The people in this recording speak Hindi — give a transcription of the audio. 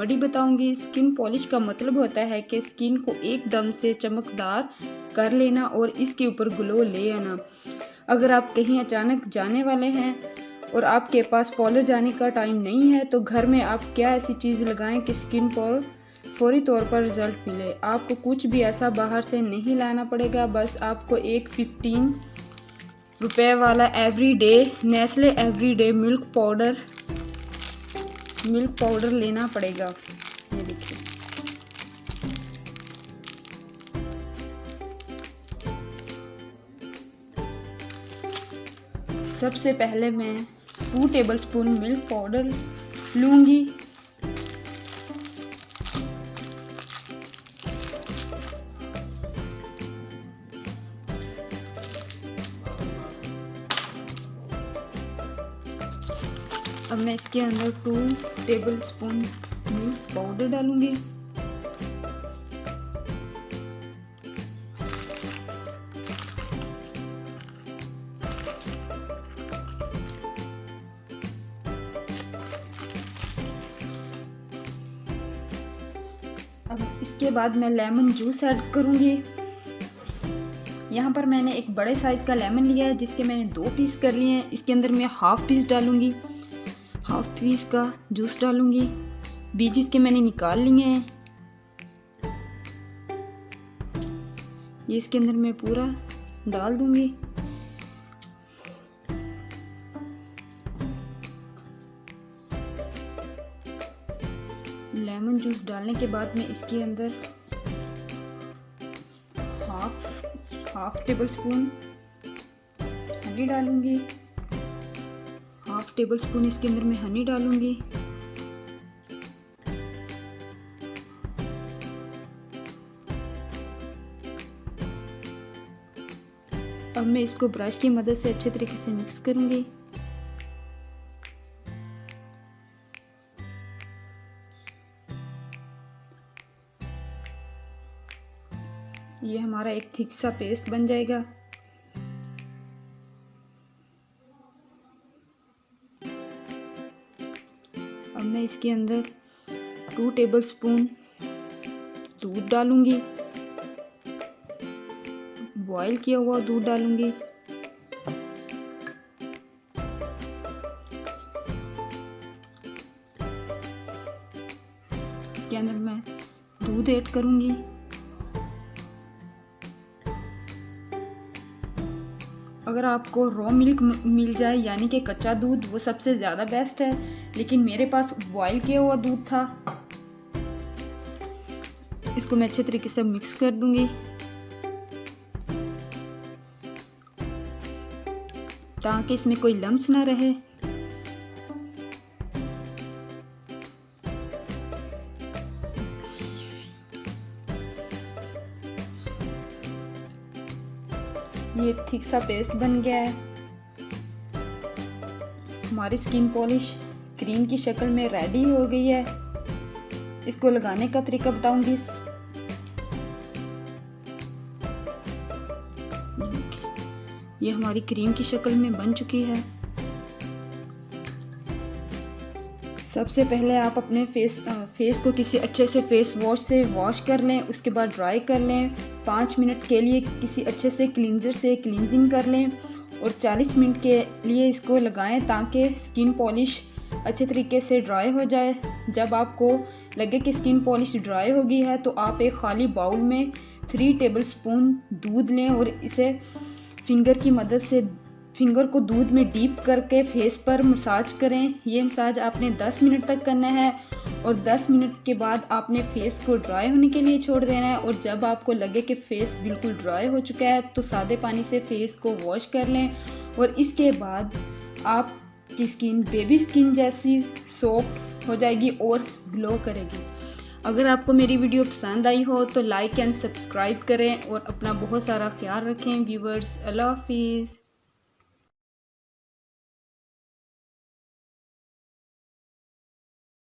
रेमेडी बताऊंगी। स्किन पॉलिश का मतलब होता है कि स्किन को एकदम से चमकदार कर लेना और इसके ऊपर ग्लो ले आना। अगर आप कहीं अचानक जाने वाले हैं और आपके पास पार्लर जाने का टाइम नहीं है तो घर में आप क्या ऐसी चीज़ लगाएं कि स्किन पर फौरी तौर पर रिजल्ट मिले। आपको कुछ भी ऐसा बाहर से नहीं लाना पड़ेगा, बस आपको एक 15 रुपए वाला everyday Nestle everyday milk powder लेना पड़ेगा। ये देखिए, सबसे पहले मैं 2 टेबलस्पून मिल्क पाउडर लूँगी। अब मैं इसके अंदर 2 टेबलस्पून मिल्क पाउडर डालूंगी। अब इसके बाद मैं लेमन जूस ऐड करूंगी। यहाँ पर मैंने एक बड़े साइज़ का लेमन लिया है जिसके मैंने 2 पीस कर लिए हैं। इसके अंदर मैं हाफ पीस डालूंगी, हाफ पीस का जूस डालूंगी। बीज इसके मैंने निकाल लिए हैं। ये इसके अंदर मैं पूरा डाल दूंगी। लेमन जूस डालने के बाद मैं इसके अंदर हाफ टेबल स्पून हनी डालूंगी। हाफ टेबल स्पून इसके अंदर मैं हनी डालूंगी। अब मैं इसको ब्रश की मदद से अच्छे तरीके से मिक्स करूंगी। ये हमारा एक थिक सा पेस्ट बन जाएगा। अब मैं इसके अंदर 2 टेबलस्पून दूध डालूंगी, बॉईल किया हुआ दूध डालूंगी। इसके अंदर मैं दूध ऐड करूंगी। अगर आपको रॉ मिल्क मिल जाए यानी कि कच्चा दूध, वो सबसे ज़्यादा बेस्ट है, लेकिन मेरे पास बॉईल किया हुआ दूध था। इसको मैं अच्छे तरीके से मिक्स कर दूंगी ताकि इसमें कोई लम्स ना रहे। ये ठीक सा पेस्ट बन गया है। हमारी स्किन पॉलिश क्रीम की शक्ल में रेडी हो गई है। इसको लगाने का तरीका बताऊंगी। ये हमारी क्रीम की शक्ल में बन चुकी है। सबसे पहले आप अपने फेस को किसी अच्छे से फेस वॉश से वॉश कर लें, उसके बाद ड्राई कर लें। 5 मिनट के लिए किसी अच्छे से क्लींजर से क्लींजिंग कर लें और 40 मिनट के लिए इसको लगाएं ताकि स्किन पॉलिश अच्छे तरीके से ड्राई हो जाए। जब आपको लगे कि स्किन पॉलिश ड्राई हो गई है तो आप एक खाली बाउल में 3 टेबलस्पून दूध लें और इसे फिंगर की मदद से फिंगर को दूध में डीप करके फेस पर मसाज करें। ये मसाज आपने 10 मिनट तक करना है और 10 मिनट के बाद आपने फेस को ड्राई होने के लिए छोड़ देना है। और जब आपको लगे कि फेस बिल्कुल ड्राई हो चुका है तो सादे पानी से फेस को वॉश कर लें और इसके बाद आपकी स्किन बेबी स्किन जैसी सॉफ्ट हो जाएगी और ग्लो करेगी। अगर आपको मेरी वीडियो पसंद आई हो तो लाइक एंड सब्सक्राइब करें और अपना बहुत सारा ख्याल रखें व्यूवर्स। अल्लाह हाफिज़।